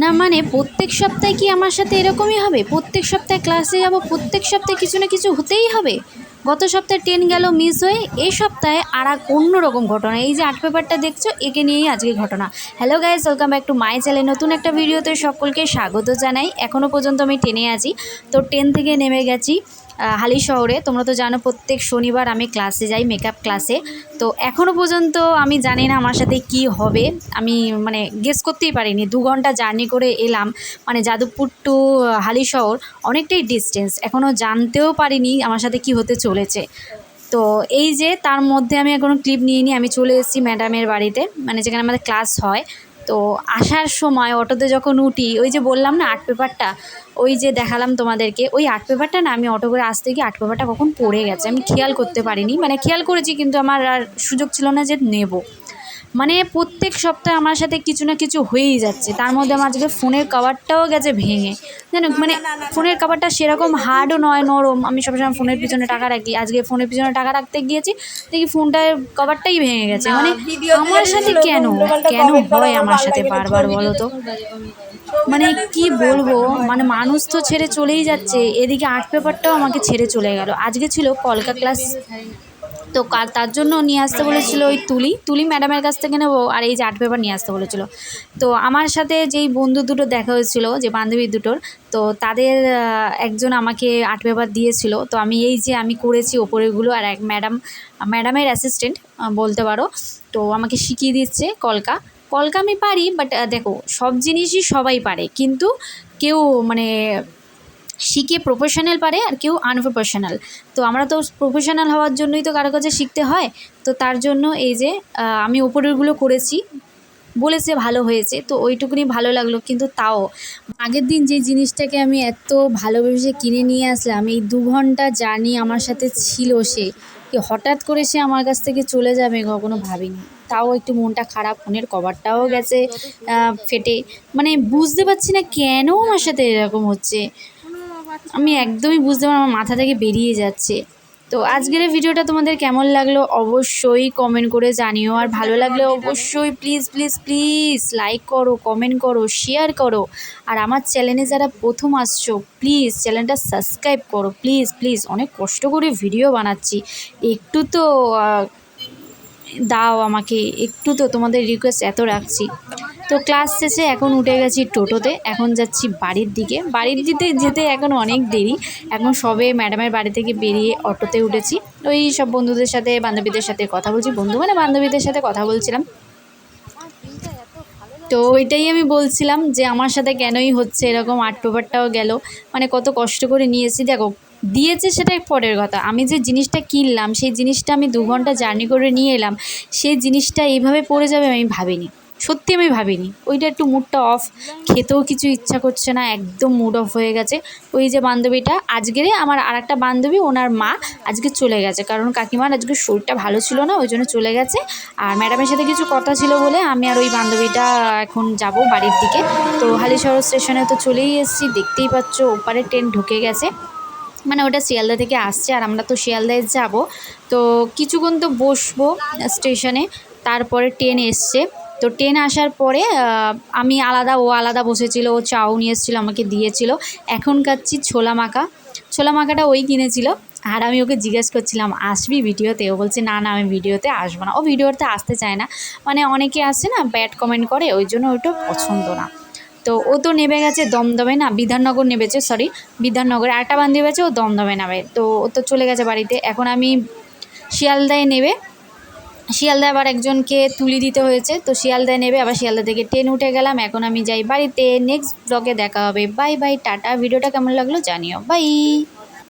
না মানে প্রত্যেক সপ্তাহে কি আমার সাথে এরকমই হবে? প্রত্যেক সপ্তাহে ক্লাসে যাব, প্রত্যেক সপ্তাহে কিছু না কিছু হতেই হবে? গত সপ্তাহে ট্রেন গেল মিস হয়ে, এই সপ্তাহে আর এক অন্যরকম ঘটনা। এই যে আর্ট পেপারটা দেখছো, একে নিয়েই আজকে ঘটনা। Hello guys, welcome back to my channel. নতুন একটা ভিডিওতে সকলকে স্বাগত জানাই। এখনও পর্যন্ত আমি ট্রেনে আছি, তো ট্রেন থেকে নেমে গেছি হালি শহরে। তোমরা তো জানো প্রত্যেক শনিবার আমি ক্লাসে যাই, মেকআপ ক্লাসে। তো এখনও পর্যন্ত আমি জানি না আমার সাথে কি হবে। আমি মানে গেস করতেই পারিনি। 2 ঘন্টা জার্নি করে এলাম, মানে যাদবপুর টু হালি শহর, অনেকটাই ডিস্টেন্স। এখনও জানতেও পারিনি আমার সাথে কি হতে চলেছে। তো এই যে তার মধ্যে আমি এখনও ক্লিপ নিইনি, আমি চলে এসেছি ম্যাডামের বাড়িতে, মানে যেখানে আমাদের ক্লাস হয়। তো আসার সময় অটোতে যখন উঠি, ওই যে বললাম না আর্ট পেপারটা, ওই যে দেখালাম তোমাদেরকে, ওই আর্ট পেপারটা না, আমি অটো করে আসতে গিয়ে আর্ট পেপারটা কখন পড়ে গেছে আমি খেয়াল করতে পারিনি। মানে খেয়াল করেছি কিন্তু আমার আর সুযোগ ছিল না যে নেব। মানে প্রত্যেক সপ্তাহে আমার সাথে কিছু না কিছু হয়েই যাচ্ছে। তার মধ্যে আমার আজকে ফোনের কভারটাও গেছে ভেঙে, জানো। মানে ফোনের কভারটা সেরকম হার্ডও নয়, নরম। আমি সবসময় ফোনের পিছনে টাকা রাখি, আজকে ফোনের পিছনে টাকা রাখতে গিয়েছি, দেখি ফোনটার কভারটাই ভেঙে গেছে। মানে আমার সাথে কেন কেন হয় আমার সাথে বারবার, বলো তো? মানে কি বলবো, মানে মানুষ তো ছেড়ে চলেই যাচ্ছে, এদিকে আর্ট পেপারটাও আমাকে ছেড়ে চলে গেল। আজকে ছিল কলকা ক্লাস, তো তার জন্য নিয়ে আসতে বলেছিল ওই তুলি ম্যাডামের কাছ থেকে নেবো, আর এই যে আর্ট পেপার নিয়ে আসতে বলেছিল। তো আমার সাথে যেই বন্ধু দুটো দেখা হয়েছিল, যে বান্ধবী দুটোর, তো তাদের একজন আমাকে আর্ট পেপার দিয়েছিল। তো আমি এই যে আমি করেছি ওপরেগুলো, আর এক ম্যাডামের অ্যাসিস্ট্যান্ট বলতে পারো, তো আমাকে শিখিয়ে দিচ্ছে কলকা। আমি পারি, বাট দেখো সব জিনিসই সবাই পারে, কিন্তু কেউ মানে শিখে প্রফেশনাল পারে আর কেউ আনপ্রফেশনাল। তো আমরা তো প্রফেশনাল হওয়ার জন্যই তো কারো কাছে শিখতে হয়। তো তার জন্য এই যে আমি ওপরেরগুলো করেছি, বলেছে ভালো হয়েছে, তো ওইটুকুনি ভালো লাগলো। কিন্তু তাও আগের দিন যে জিনিসটাকে আমি এত ভালোবেসে কিনে নিয়ে আসলাম, এই 2 ঘন্টা জার্নি আমার সাথে ছিল, সে কি হঠাৎ করে সে আমার কাছ থেকে চলে যাবে কখনো ভাবিনি। তাও একটু মনটা খারাপ, ফোনের কভারটাও গেছে ফেটে। মানে বুঝতে পারছি না কেন আমার সাথে এরকম হচ্ছে, আমি একদমই বুঝতে পারি, আমার মাথা থেকে বেরিয়ে যাচ্ছে। তো আজকের এই ভিডিওটা তোমাদের কেমন লাগলো অবশ্যই কমেন্ট করে জানিও, আর ভালো লাগলে অবশ্যই প্লিজ প্লিজ প্লিজ লাইক করো, কমেন্ট করো, শেয়ার করো। আর আমার চ্যানেলে যারা প্রথম আসছো, প্লিজ চ্যানেলটা সাবস্ক্রাইব করো, প্লিজ প্লিজ। অনেক কষ্ট করে ভিডিও বানাচ্ছি, একটু তো দাও আমাকে, একটু তো তোমাদের রিকোয়েস্ট এত রাখছি। তো ক্লাস শেষে এখন উঠে গেছি টোটোতে, এখন যাচ্ছি বাড়ির দিকে। বাড়ির যেতে এখন অনেক দেরি। এখন সবে ম্যাডামের বাড়ি থেকে বেরিয়ে অটোতে উঠেছি। ওই সব বন্ধুদের সাথে বান্ধবীদের সাথে কথা বলছি, বন্ধু মানে বান্ধবীদের সাথে কথা বলছিলাম। তো ওইটাই আমি বলছিলাম যে আমার সাথে কেনই হচ্ছে এরকম, আর্ট পেপারটাও গেল। মানে কত কষ্ট করে নিয়েছি, দেখো দিয়েছে সেটা পরের কথা, আমি যে জিনিসটা কিনলাম সেই জিনিসটা আমি 2 ঘন্টা জার্নি করে নিয়ে এলাম, সেই জিনিসটা এইভাবে পড়ে যাবে আমি ভাবিনি, সত্যি আমি ভাবিনি। ওইটা একটু মুডটা অফ, খেতেও কিছু ইচ্ছা করছে না, একদম মুড অফ হয়ে গেছে। ওই যে বান্ধবীটা আজকেরে, আমার আর একটা বান্ধবী, ওনার মা আজকে চলে গেছে, কারণ কাকিমার আজকে শরীরটা ভালো ছিল না, ওই জন্য চলে গেছে। আর ম্যাডামের সাথে কিছু কথা ছিল বলে আমি আর ওই বান্ধবীটা এখন যাব বাড়ির দিকে। তো হালিশহর স্টেশনে তো চলেই এসেছি, দেখতেই পাচ্ছ ওপারে ট্রেন ঢুকে গেছে, মানে ওটা শিয়ালদা থেকে আসছে, আর আমরা তো শিয়ালদায় যাব। তো কিছুক্ষণ তো বসবো স্টেশনে, তারপরে ট্রেন এসছে। তো ট্রেন আসার পরে আমি আলাদা, ও আলাদা বসেছিল, ও চাউ নিয়ে এসেছিলো আমাকে দিয়েছিল। এখন খাচ্ছি ছোলা মাখা। ছোলা মাখাটা ওই কিনেছিল, আর আমি ওকে জিজ্ঞেস করছিলাম আসবি ভিডিওতে, ও বলছে না না আমি ভিডিওতে আসবো না। ও ভিডিওতে আসতে চায় না, মানে অনেকে আসে না ব্যাড কমেন্ট করে, ওই জন্য ওইটা পছন্দ না। তো ও তো নেমে গেছে দমদমে, না বিধাননগর নেমেছে, সরি বিধাননগরে। আরেকটা বান্ধবী আছে, ও দমদমে নামে। তো ও তো চলে গেছে বাড়িতে, এখন আমি শিয়ালদায় নেবে, শিয়ালদায় আবার একজনকে তুলি দিতে হয়েছে, তো শিয়ালদায় নেবে, আবার শিয়ালদা থেকে ট্রেন উঠে গেলাম। এখন আমি যাই বাড়িতে। নেক্সট ব্লগে দেখা হবে, বাই বাই, টাটা। ভিডিওটা কেমন লাগলো জানিও, বাই।